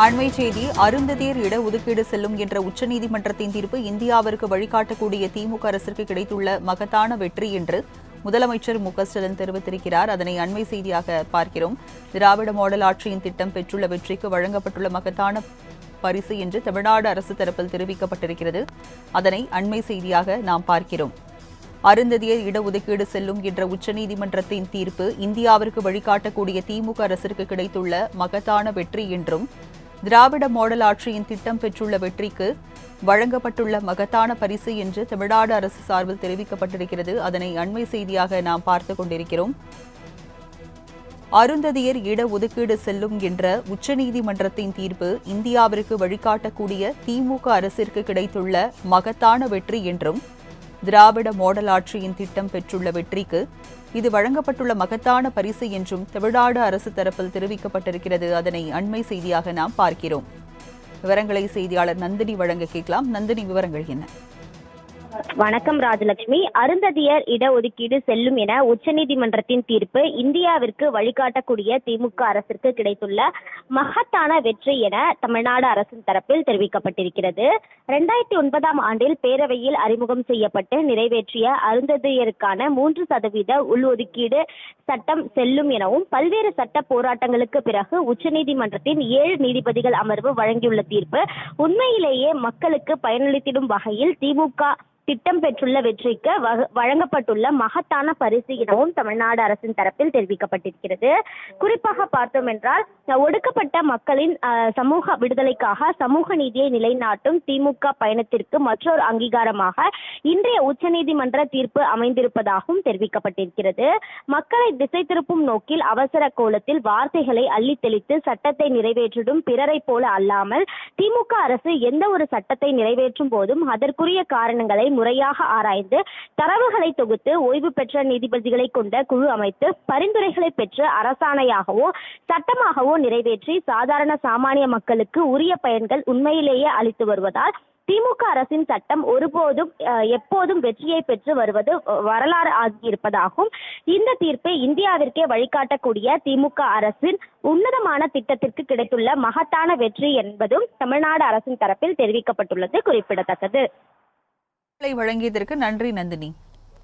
அண்மை செய்தி அருந்ததியர் இடஒதுக்கீடு செல்லும் என்ற உச்சநீதிமன்றத்தின் தீர்ப்பு இந்தியாவிற்கு வழிகாட்டக்கூடிய திமுக அரசிற்கு கிடைத்துள்ள மகத்தான வெற்றி என்று முதலமைச்சர் மு.க.ஸ்டாலின் தெரிவித்திருக்கிறார். அதனை அண்மை செய்தியாக பார்க்கிறோம். திராவிட மாடல் ஆட்சியின் திட்டம் பெற்றுள்ள வெற்றிக்கு வழங்கப்பட்டுள்ள மகத்தான பரிசு என்று தமிழ்நாடு அரசு தரப்பில் தெரிவிக்கப்பட்டிருக்கிறது. அதனை அண்மை செய்தியாக நாம் பார்க்கிறோம். அருந்ததியர் இடஒதுக்கீடு செல்லும் என்ற உச்சநீதிமன்றத்தின் தீர்ப்பு இந்தியாவிற்கு வழிகாட்டக்கூடிய திமுக அரசிற்கு கிடைத்துள்ள மகத்தான வெற்றி என்றும் திராவிட மாடல் ஆட்சியின் திட்டம் பெற்றுள்ள வெற்றிக்கு வழங்கப்பட்டுள்ள மகத்தான பரிசு என்று தமிழ்நாடு அரசு சார்பில் தெரிவிக்கப்பட்டிருக்கிறது. அதனை அண்மை செய்தியாக நாம் பார்த்துக் கொண்டிருக்கிறோம். அருந்ததியர் இடஒதுக்கீடு செல்லும் என்ற உச்சநீதிமன்றத்தின் தீர்ப்பு இந்தியாவிற்கு வழிகாட்டக்கூடிய திமுக அரசிற்கு கிடைத்துள்ள மகத்தான வெற்றி என்றும் திராவிட மாடல் ஆட்சியின் திட்டம் பெற்றுள்ள வெற்றிக்கு இது வழங்கப்பட்டுள்ள மகத்தான பரிசு என்றும் தமிழ்நாடு அரசு தரப்பில் தெரிவிக்கப்பட்டிருக்கிறது. அதனை அண்மை செய்தியாக நாம் பார்க்கிறோம். விவரங்களை செய்தியாளர் நந்தினி வழங்க கேட்கலாம். நந்தினி, விவரங்கள் என்ன? வணக்கம் ராஜலட்சுமி. அருந்ததியர் இடஒதுக்கீடு செல்லும் என உச்சநீதிமன்றத்தின் தீர்ப்பு இந்தியாவிற்கு வழிகாட்டக்கூடிய திமுக அரசிற்கு கிடைத்துள்ள மகத்தான வெற்றி என தமிழ்நாடு அரசின் தரப்பில் தெரிவிக்கப்பட்டிருக்கிறது. 2009ஆம் ஆண்டில் பேரவையில் அறிமுகம் செய்யப்பட்டு நிறைவேற்றிய அருந்ததியருக்கான 3% உள்ஒதுக்கீடு சட்டம் செல்லும் எனவும் பல்வேறு சட்ட போராட்டங்களுக்கு பிறகு உச்சநீதிமன்றத்தின் 7 நீதிபதிகள் அமர்வு வழங்கியுள்ள தீர்ப்பு உண்மையிலேயே மக்களுக்கு பயனளித்திடும் வகையில் திமுக திட்டம் பெற்றுள்ள வெற்றிக்கு வழங்கப்பட்டுள்ள மகத்தான பரிசு எனவும் தமிழ்நாடு அரசின் தரப்பில் தெரிவிக்கப்பட்டிருக்கிறது. குறிப்பாக பார்த்தோம் என்றால், ஒடுக்கப்பட்ட மக்களின் சமூக விடுதலைக்காக சமூக நீதியை நிலைநாட்டும் திமுக பயணத்திற்கு மற்றொரு அங்கீகாரமாக இன்றைய உச்சநீதிமன்ற தீர்ப்பு அமைந்திருப்பதாகவும் தெரிவிக்கப்பட்டிருக்கிறது. மக்களை திசை திருப்பும் நோக்கில் அவசர கோலத்தில் வார்த்தைகளை அள்ளி தெளித்து சட்டத்தை நிறைவேற்றிடும் பிறரை போல அல்லாமல் திமுக அரசு எந்த ஒரு சட்டத்தை நிறைவேற்றும் போதும் அதற்குரிய காரணங்களை முறையாக ஆராய்ந்து தரவுகளை தொகுத்து ஓய்வு பெற்ற நீதிபதிகளை கொண்ட குழு அமைத்து பரிந்துரைகளை பெற்று அரசாணையாகவோ சட்டமாகவோ நிறைவேற்றி சாதாரண சாமானிய மக்களுக்கு உரிய பயன்கள் உண்மையிலேயே அளித்து வருவதால் திமுக அரசின் சட்டம் ஒருபோதும் எப்போதும் வெற்றியை பெற்று வருவது வரலாறு ஆகியிருப்பதாகவும் இந்த தீர்ப்பு இந்தியாவிற்கே வழிகாட்டக்கூடிய திமுக அரசின் உன்னதமான திட்டத்திற்கு கிடைத்துள்ள மகத்தான வெற்றி என்பதும் தமிழ்நாடு அரசின் தரப்பில் தெரிவிக்கப்பட்டுள்ளது குறிப்பிடத்தக்கது. வழங்கியதற்கு நன்றி நந்தினி.